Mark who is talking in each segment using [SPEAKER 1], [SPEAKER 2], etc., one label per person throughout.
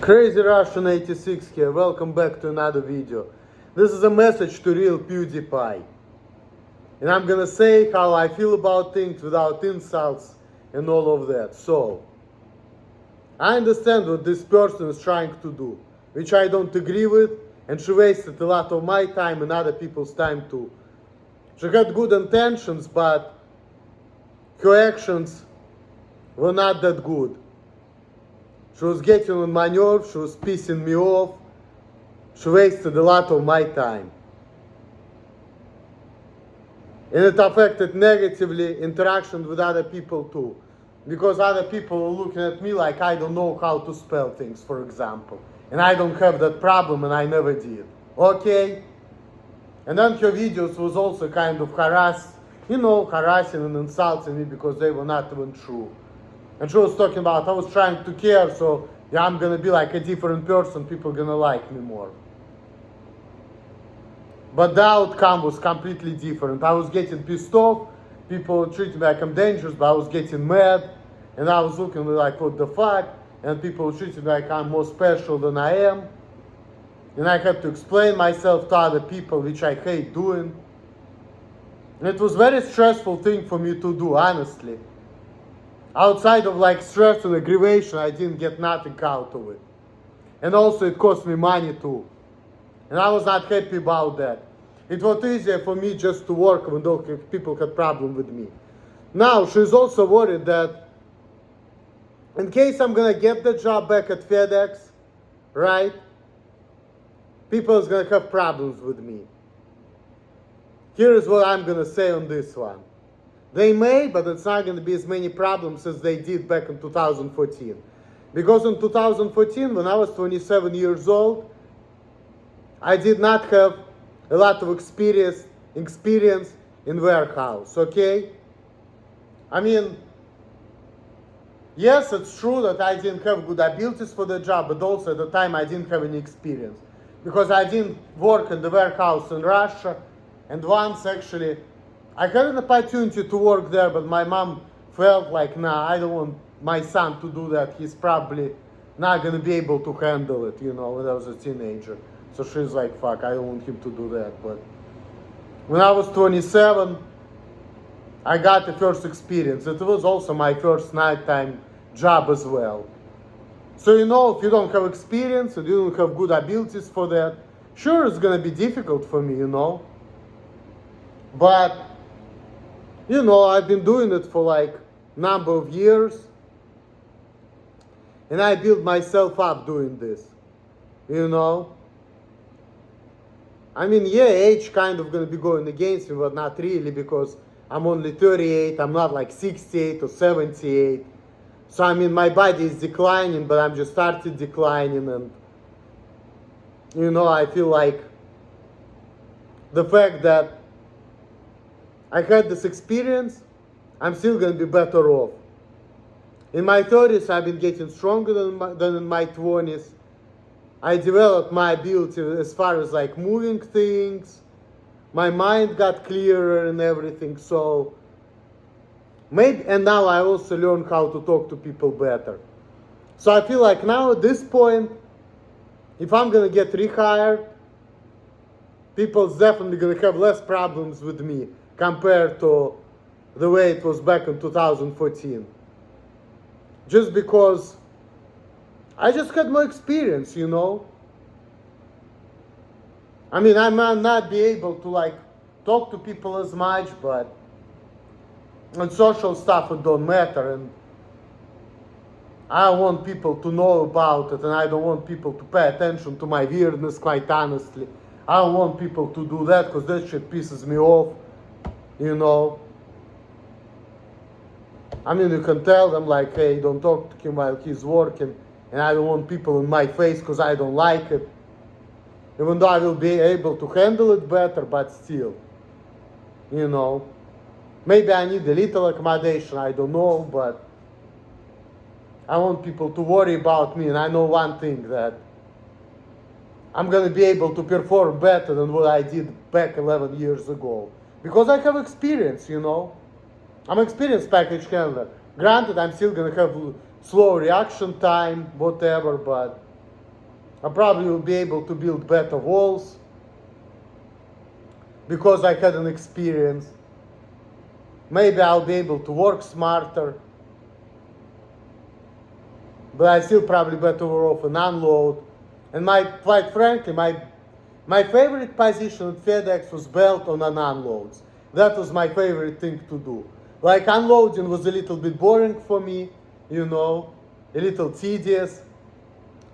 [SPEAKER 1] Crazy Russian 86 here, welcome back to another video. This is a message to TheRealPewDiePie. And I'm gonna say how I feel about things without insults and all of that. So, I understand what this person is trying to do, which I don't agree with, and she wasted a lot of my time and other people's time too. She had good intentions, but her actions were not that good. She was getting on my nerves, she was pissing me off, she wasted a lot of my time. And it affected negatively interaction with other people too. Because other people were looking at me like I don't know how to spell things, for example. And I don't have that problem and I never did. Okay? And then her videos was also kind of harassing and insulting me because they were not even true. And she was talking about, I was trying to care, so yeah, I'm gonna be like a different person, people gonna like me more. But the outcome was completely different. I was getting pissed off, people treated me like I'm dangerous, but I was getting mad, and I was looking like, what the fuck? And people treated me like I'm more special than I am. And I had to explain myself to other people, which I hate doing. And it was a very stressful thing for me to do, honestly. Outside of like stress and aggravation, I didn't get nothing out of it. And also it cost me money too. And I was not happy about that. It was easier for me just to work when those people had problem with me. Now, she's also worried that in case I'm gonna get the job back at FedEx, right? People is gonna have problems with me. Here's what I'm gonna say on this one. They may, but it's not going to be as many problems as they did back in 2014. Because in 2014, when I was 27 years old, I did not have a lot of experience in warehouse, okay? I mean, yes, it's true that I didn't have good abilities for the job, but also at the time I didn't have any experience. Because I didn't work in the warehouse in Russia, and once actually, I had an opportunity to work there, but my mom felt like, nah, I don't want my son to do that. He's probably not going to be able to handle it, when I was a teenager. So she's like, fuck, I don't want him to do that. But when I was 27, I got the first experience. It was also my first nighttime job as well. So, if you don't have experience and you don't have good abilities for that, sure, it's going to be difficult for me, But I've been doing it for like number of years, and I built myself up doing this, I mean, yeah, age kind of gonna be going against me, but not really, because I'm only 38, I'm not like 68 or 78. So I mean, my body is declining, but I'm just started declining, and I feel like the fact that I had this experience, I'm still going to be better off. In my 30s, I've been getting stronger than in my 20s. I developed my ability as far as like moving things. My mind got clearer and everything. So and now I also learned how to talk to people better. So I feel like now at this point, if I'm going to get rehired, people's definitely going to have less problems with me compared to the way it was back in 2014. Just because I just had more experience, I mean, I might not be able to like talk to people as much, but on social stuff it don't matter, and I want people to know about it, and I don't want people to pay attention to my weirdness, quite honestly. I don't want people to do that because that shit pisses me off. I mean, you can tell them like, hey, don't talk to him while he's working, and I don't want people in my face because I don't like it. Even though I will be able to handle it better, but still, maybe I need a little accommodation, I don't know, but I want people to worry about me, and I know one thing, that I'm going to be able to perform better than what I did back 11 years ago. Because I have experience, I'm an experienced package handler. Granted, I'm still going to have slow reaction time, whatever, but I probably will be able to build better walls because I had an experience. Maybe I'll be able to work smarter, but I still probably better off an unload. And quite frankly, my favorite position at FedEx was belt on an unloads. That was my favorite thing to do. Like unloading was a little bit boring for me, you know, a little tedious.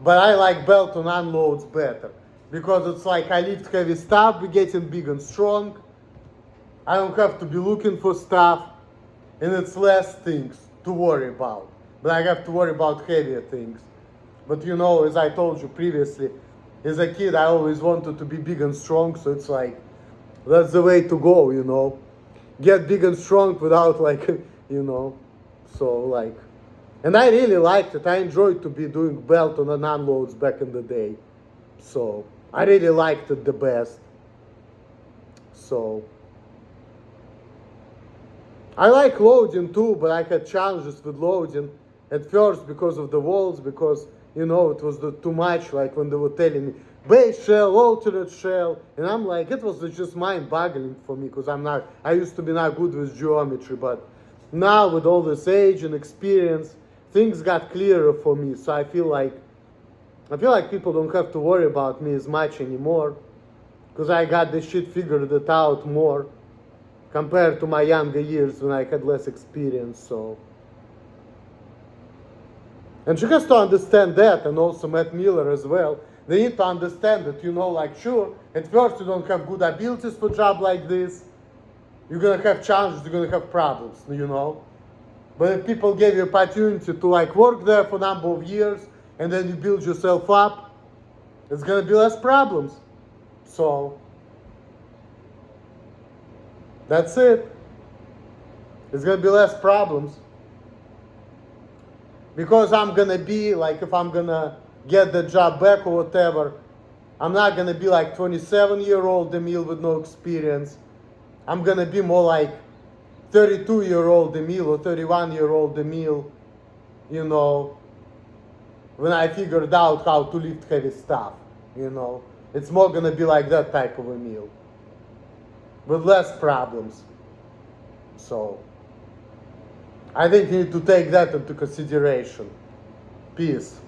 [SPEAKER 1] But I like belt on unloads better because it's like I lift heavy stuff, we're getting big and strong. I don't have to be looking for stuff, and it's less things to worry about. But I have to worry about heavier things. But you know, as I told you previously, as a kid I always wanted to be big and strong, so it's like, that's the way to go, you know. Get big and strong without like, you know, so like, and I really liked it. I enjoyed to be doing belt on an unloads back in the day. So I really liked it the best. So I like loading too, but I had challenges with loading at first because of the walls, because, you know, it was too much, like when they were telling me, base shell, alternate shell, and I'm like, it was just mind-boggling for me, because I used to be not good with geometry, but now with all this age and experience, things got clearer for me, so I feel like people don't have to worry about me as much anymore, because I got this shit figured it out more, compared to my younger years when I had less experience, so. And she has to understand that, and also Matt Miller as well. They need to understand that, you know, like, sure, at first you don't have good abilities for a job like this. You're gonna have challenges, you're gonna have problems, you know. But if people give you opportunity to like work there for a number of years, and then you build yourself up, it's gonna be less problems. So, that's it. It's gonna be less problems. Because I'm gonna be like, if I'm gonna get the job back or whatever, I'm not gonna be like 27-year-old Emil with no experience. I'm gonna be more like 32-year-old Emil or 31-year-old Emil, you know, when I figured out how to lift heavy stuff, you know. It's more gonna be like that type of Emil, with less problems. So, I think you need to take that into consideration. Peace.